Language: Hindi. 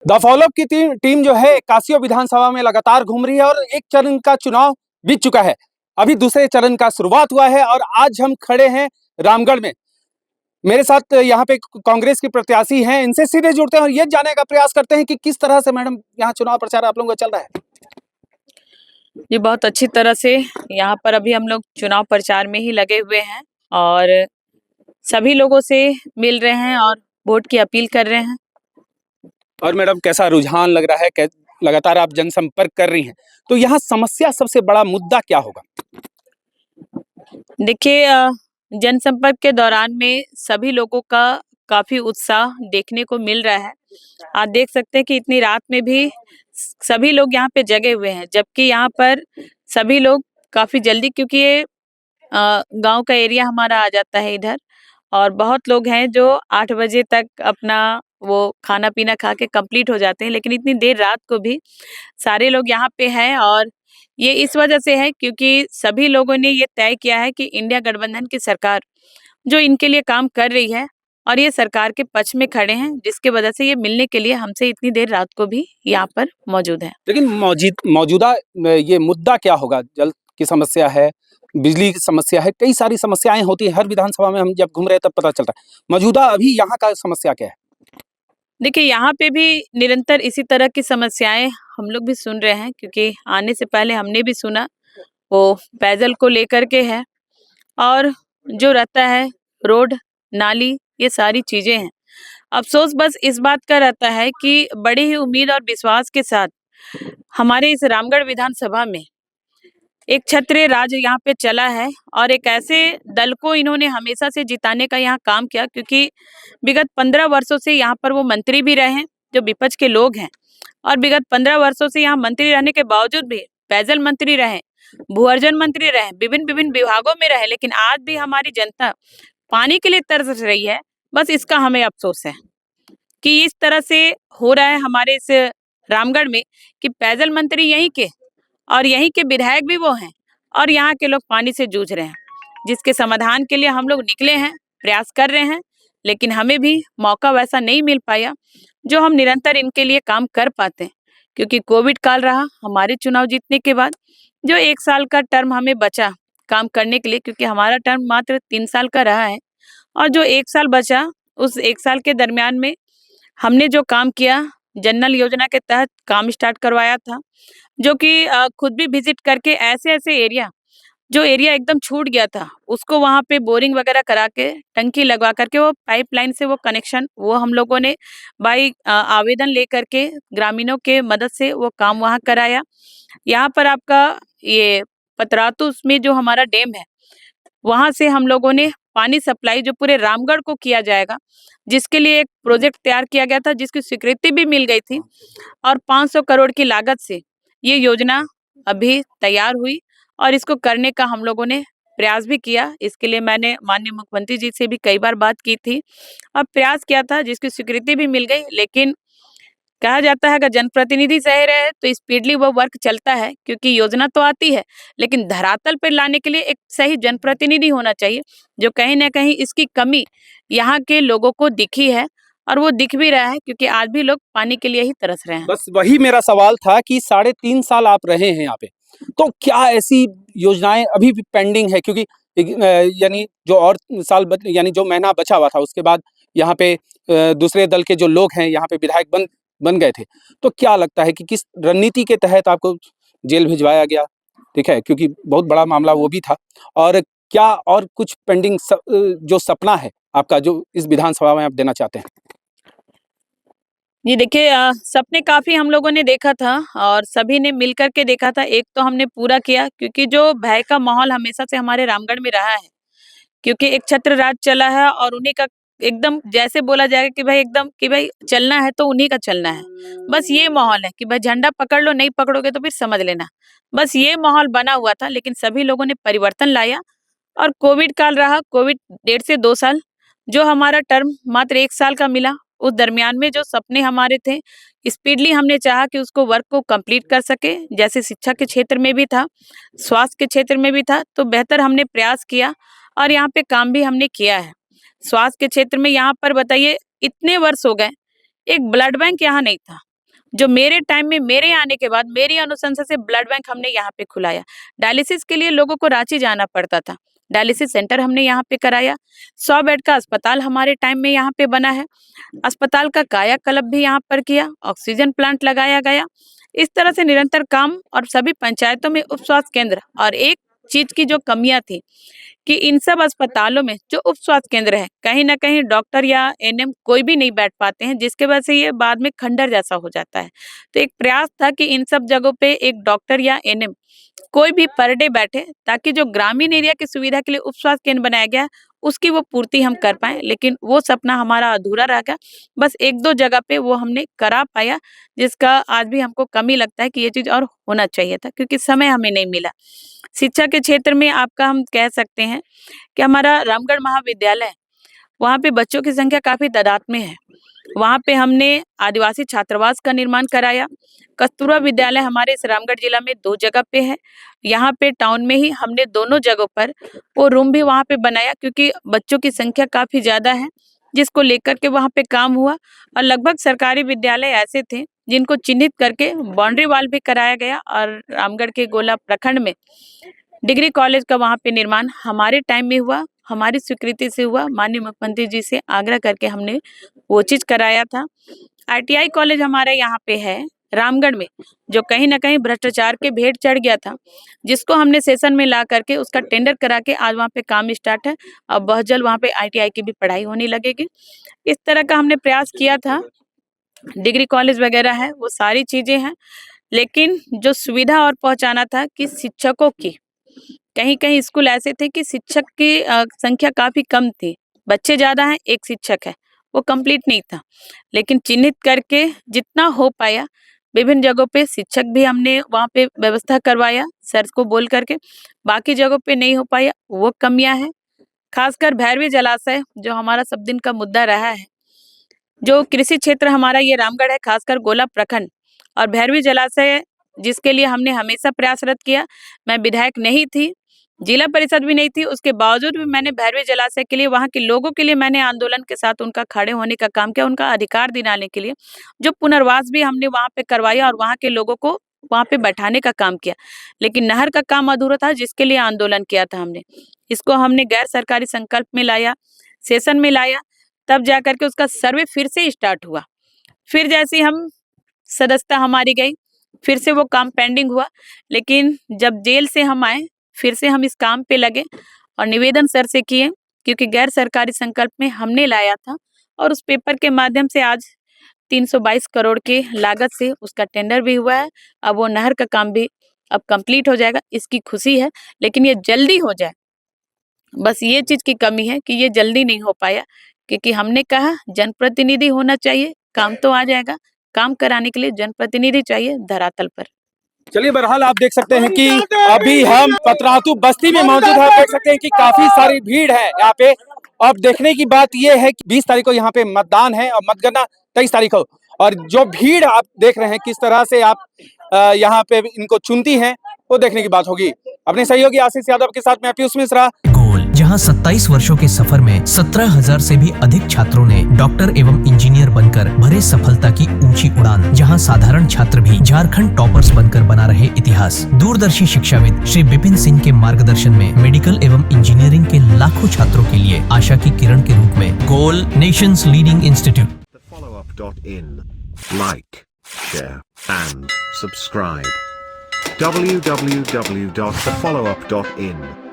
द फॉलोअप की टीम जो है कासियो विधानसभा में लगातार घूम रही है और एक चरण का चुनाव बीत चुका है। अभी दूसरे चरण का शुरुआत हुआ है और आज हम खड़े हैं रामगढ़ में। मेरे साथ यहाँ पे कांग्रेस की प्रत्याशी हैं, इनसे सीधे जुड़ते हैं और ये जानने का प्रयास करते हैं कि किस तरह से मैडम यहाँ चुनाव प्रचार आप लोगों का चल रहा है। ये बहुत अच्छी तरह से यहाँ पर अभी हम लोग चुनाव प्रचार में ही लगे हुए हैं और सभी लोगों से मिल रहे हैं और वोट की अपील कर रहे हैं। और मैडम कैसा रुझान लग रहा है, लगातार आप जनसंपर्क कर रही हैं, तो यहाँ समस्या सबसे बड़ा मुद्दा क्या होगा? देखिए, जनसंपर्क के दौरान में सभी लोगों का काफी उत्साह देखने को मिल रहा है। आप देख सकते हैं कि इतनी रात में भी सभी लोग यहाँ पे जगे हुए हैं, जबकि यहाँ पर सभी लोग काफी जल्दी, क्योंकि ये गांव का एरिया हमारा आ जाता है इधर, और बहुत लोग हैं जो 8 बजे तक अपना वो खाना पीना खा के कंप्लीट हो जाते हैं, लेकिन इतनी देर रात को भी सारे लोग यहाँ पे हैं। और ये इस वजह से है क्योंकि सभी लोगों ने ये तय किया है कि इंडिया गठबंधन की सरकार जो इनके लिए काम कर रही है और ये सरकार के पक्ष में खड़े हैं, जिसके वजह से ये मिलने के लिए हमसे इतनी देर रात को भी यहाँ पर मौजूद है। लेकिन मौजूदा ये मुद्दा क्या होगा? जल की समस्या है, बिजली की समस्या है, कई सारी समस्याएं होती है। हर विधानसभा में हम जब घूम रहे हैं तब पता चलता है। मौजूदा अभी यहाँ का समस्या क्या है? देखिए, यहाँ पे भी निरंतर इसी तरह की समस्याएं हम लोग भी सुन रहे हैं, क्योंकि आने से पहले हमने भी सुना, वो पेयजल को लेकर के है और जो रहता है रोड, नाली, ये सारी चीजें हैं। अफसोस बस इस बात का रहता है कि बड़ी ही उम्मीद और विश्वास के साथ हमारे इस रामगढ़ विधानसभा में एक क्षत्रिय राज यहाँ पे चला है और एक ऐसे दल को इन्होंने हमेशा से जिताने का यहाँ काम किया, क्योंकि विगत 15 वर्षों से यहाँ पर वो मंत्री भी रहे हैं जो विपक्ष के लोग हैं, और विगत 15 वर्षों से यहाँ मंत्री रहने के बावजूद भी पेयजल मंत्री रहे, भूअर्जन मंत्री रहे, विभिन्न विभिन्न विभागों में रहे, लेकिन आज भी हमारी जनता पानी के लिए तरस रही है। बस इसका हमें अफसोस है कि इस तरह से हो रहा है हमारे इस रामगढ़ में कि पेयजल मंत्री यहीं के और यहीं के विधायक भी वो हैं और यहाँ के लोग पानी से जूझ रहे हैं, जिसके समाधान के लिए हम लोग निकले हैं, प्रयास कर रहे हैं, लेकिन हमें भी मौका वैसा नहीं मिल पाया जो हम निरंतर इनके लिए काम कर पाते हैं। क्योंकि कोविड काल रहा हमारे चुनाव जीतने के बाद, जो 1 साल का टर्म हमें बचा काम करने के लिए, क्योंकि हमारा टर्म मात्र 3 साल का रहा है, और जो 1 साल बचा उस 1 साल के दरमियान में हमने जो काम किया, जनधन योजना के तहत काम स्टार्ट करवाया था, जो कि खुद भी विजिट करके ऐसे-ऐसे एरिया, जो एरिया एकदम छूट गया था, उसको वहाँ पे बोरिंग वगैरह करा के, टंकी लगवा करके वो पाइपलाइन से वो कनेक्शन वो हम लोगों ने बाई आवेदन लेकर के ग्रामीणों के मदद से वो काम वहाँ कराया। यहाँ पर आपका ये पतरातुस में जो हमारा डैम है, वहाँ से हम लोगों ने पानी सप्लाई जो पूरे रामगढ़ को किया जाएगा, जिसके लिए एक प्रोजेक्ट तैयार किया गया था, जिसकी स्वीकृति भी मिल गई थी, और 500 करोड़ की लागत से ये योजना अभी तैयार हुई और इसको करने का हम लोगों ने प्रयास भी किया। इसके लिए मैंने माननीय मुख्यमंत्री जी से भी कई बार बात की थी और प्रयास किया था, जिसकी स्वीकृति भी मिल गई। लेकिन कहा जाता है अगर जनप्रतिनिधि सही रहे तो स्पीडली वो वर्क चलता है, क्योंकि योजना तो आती है, लेकिन धरातल पर लाने के लिए एक सही जनप्रतिनिधि होना चाहिए, जो कहीं ना कहीं इसकी कमी यहाँ के लोगों को दिखी है और वो दिख भी रहा है, क्योंकि आज भी लोग पानी के लिए ही तरस रहे हैं। बस वही मेरा सवाल था कि 3.5 साल आप रहे हैं यहाँ पे, तो क्या ऐसी योजनाएं अभी भी पेंडिंग है? क्योंकि यानी जो और साल यानी जो महीना बचा हुआ था उसके बाद यहाँ पे दूसरे दल के जो लोग हैं यहाँ पे विधायक बन गए थे, तो क्या लगता है कि किस रणनीति के तहत आपको जेल भिजवाया गया? ठीक है, क्योंकि बहुत बड़ा मामला वो भी था। और क्या और कुछ पेंडिंग जो सपना है आपका, जो इस विधानसभा में आप देना चाहते हैं? जी देखिए, सपने काफ़ी हम लोगों ने देखा था और सभी ने मिल कर के देखा था। एक तो हमने पूरा किया, क्योंकि जो भय का माहौल हमेशा से हमारे रामगढ़ में रहा है, क्योंकि एक छत्र राज चला है और उन्हीं का एकदम जैसे बोला जाएगा कि भाई एकदम कि भाई चलना है तो उन्हीं का चलना है। बस ये माहौल है कि भाई झंडा पकड़ लो, नहीं पकड़ोगे तो फिर समझ लेना। बस ये माहौल बना हुआ था, लेकिन सभी लोगों ने परिवर्तन लाया और कोविड काल रहा, कोविड 1.5 से 2 साल, जो हमारा टर्म मात्र 1 साल का मिला, उस दरमियान में जो सपने हमारे थे, स्पीडली हमने चाहा कि उसको वर्क को कंप्लीट कर सके। जैसे शिक्षा के क्षेत्र में भी था, स्वास्थ्य के क्षेत्र में भी था, तो बेहतर हमने प्रयास किया और यहाँ पे काम भी हमने किया है। स्वास्थ्य के क्षेत्र में यहाँ पर बताइए, इतने वर्ष हो गए, एक ब्लड बैंक यहाँ नहीं था, जो मेरे टाइम में मेरे आने के बाद मेरी अनुशंसा से ब्लड बैंक हमने यहाँ पे खुलाया। डायलिसिस के लिए लोगों को रांची जाना पड़ता था, डायलिसिस सेंटर हमने यहाँ पे कराया। 100 बेड का अस्पताल हमारे टाइम में यहाँ पे बना है। अस्पताल का कायाकल्प भी यहाँ पर किया, ऑक्सीजन प्लांट लगाया गया। इस तरह से निरंतर काम, और सभी पंचायतों में उप स्वास्थ्य केंद्र। और एक चीज की जो कमियां थी कि इन सब अस्पतालों में जो उप स्वास्थ्य केंद्र है, कहीं ना कहीं डॉक्टर या एनएम कोई भी नहीं बैठ पाते हैं, जिसके वजह से ये बाद में खंडर जैसा हो जाता है। तो एक प्रयास था कि इन सब जगहों पे एक डॉक्टर या एनएम कोई भी पर डे बैठे, ताकि जो ग्रामीण एरिया की सुविधा के लिए उप स्वास्थ्य केंद्र बनाया गया है, उसकी वो पूर्ति हम कर पाए। लेकिन वो सपना हमारा अधूरा रह गया। बस 1-2 जगह पे वो हमने करा पाया, जिसका आज भी हमको कमी लगता है कि ये चीज और होना चाहिए था, क्योंकि समय हमें नहीं मिला। शिक्षा के क्षेत्र में आपका हम कह सकते हैं कि हमारा रामगढ़ महाविद्यालय है, वहाँ पे बच्चों की संख्या काफी तादाद में है। वहाँ पे हमने आदिवासी छात्रावास का निर्माण कराया। कस्तूरबा विद्यालय हमारे इस रामगढ़ जिला में 2 जगह पे है। यहाँ पे टाउन में ही हमने दोनों जगहों पर वो रूम भी वहाँ पे बनाया, क्योंकि बच्चों की संख्या काफी ज्यादा है, जिसको लेकर के वहाँ पे काम हुआ। और लगभग सरकारी विद्यालय ऐसे थे जिनको चिन्हित करके बाउंड्री वॉल भी कराया गया। और रामगढ़ के गोला प्रखंड में डिग्री कॉलेज का वहाँ पे निर्माण हमारे टाइम में हुआ, हमारी स्वीकृति से हुआ। माननीय मुख्यमंत्री जी से आग्रह करके हमने वो चीज कराया था। आईटीआई कॉलेज हमारे यहाँ पे है रामगढ़ में, जो कहीं ना कहीं भ्रष्टाचार के भेंट चढ़ गया था, जिसको हमने सेशन में ला करके उसका टेंडर करा के आज वहाँ पे काम स्टार्ट है। अब बहुत जल्द वहाँ पे आईटीआई की भी पढ़ाई होने लगेगी। इस तरह का हमने प्रयास किया था। डिग्री कॉलेज वगैरह है, वो सारी चीजें हैं, लेकिन जो सुविधा और पहुंचाना था कि शिक्षकों की, कहीं कहीं स्कूल ऐसे थे कि शिक्षक की संख्या काफी कम थी, बच्चे ज्यादा हैं, एक शिक्षक है, वो कंप्लीट नहीं था। लेकिन चिन्हित करके जितना हो पाया विभिन्न जगहों पे शिक्षक भी हमने वहाँ पे व्यवस्था करवाया सर को बोल करके। बाकी जगहों पे नहीं हो पाया, वो कमियां हैं। खासकर भैरवी जलाशय जो हमारा सब दिन का मुद्दा रहा है, जो कृषि क्षेत्र हमारा ये रामगढ़ है, खासकर गोला प्रखंड, और भैरवी जलाशय जिसके लिए हमने हमेशा प्रयासरत किया। मैं विधायक नहीं थी, जिला परिषद भी नहीं थी, उसके बावजूद भी मैंने भैरवी जलाशय के लिए, वहाँ के लोगों के लिए मैंने आंदोलन के साथ उनका खड़े होने का काम किया, उनका अधिकार दिलाने के लिए। जो पुनर्वास भी हमने वहाँ पे करवाया और वहाँ के लोगों को वहाँ पे बैठाने का काम किया। लेकिन नहर का काम अधूरा था, जिसके लिए आंदोलन किया था हमने। इसको हमने गैर सरकारी संकल्प में लाया, सेशन में लाया, तब जा करके उसका सर्वे फिर से स्टार्ट हुआ। फिर जैसे हम सदस्यता हमारी गई, फिर से वो काम पेंडिंग हुआ। लेकिन जब जेल से हम आए, फिर से हम इस काम पे लगे और निवेदन सर से किए, क्योंकि गैर सरकारी संकल्प में हमने लाया था, और उस पेपर के माध्यम से आज 322 करोड़ की लागत से उसका टेंडर भी हुआ है। अब वो नहर का काम भी अब कंप्लीट हो जाएगा, इसकी खुशी है। लेकिन ये जल्दी हो जाए, बस ये चीज की कमी है कि ये जल्दी नहीं हो पाया, क्योंकि हमने कहा जनप्रतिनिधि होना चाहिए, काम तो आ जाएगा। काम कराने के लिए जनप्रतिनिधि चाहिए धरातल पर। चलिए, बहरहाल आप देख सकते हैं कि अभी हम पतरातू बस्ती में मौजूद हैं। आप देख सकते हैं कि काफी सारी भीड़ है यहाँ पे। अब देखने की बात यह है कि 20 तारीख को यहाँ पे मतदान है और मतगणना 23 तारीख को, और जो भीड़ आप देख रहे हैं किस तरह से आप यहाँ पे इनको चुनती हैं, वो देखने की बात होगी। अपने सहयोगी आशीष यादव के साथ मैं पीयूष मिश्रा। गोल, जहां 27 वर्षों के सफर में 17,000 से भी अधिक छात्रों ने डॉक्टर एवं इंजीनियर बनकर भरे सफलता की ऊंची उड़ान, जहां साधारण छात्र भी झारखंड टॉपर्स बनकर बना रहे इतिहास। दूरदर्शी शिक्षाविद श्री विपिन सिंह के मार्गदर्शन में मेडिकल एवं इंजीनियरिंग के लाखों छात्रों के लिए आशा की किरण के रूप में गोल, nation's leading institute. thefollowup.in. Like, share and subscribe. www.thefollowup.in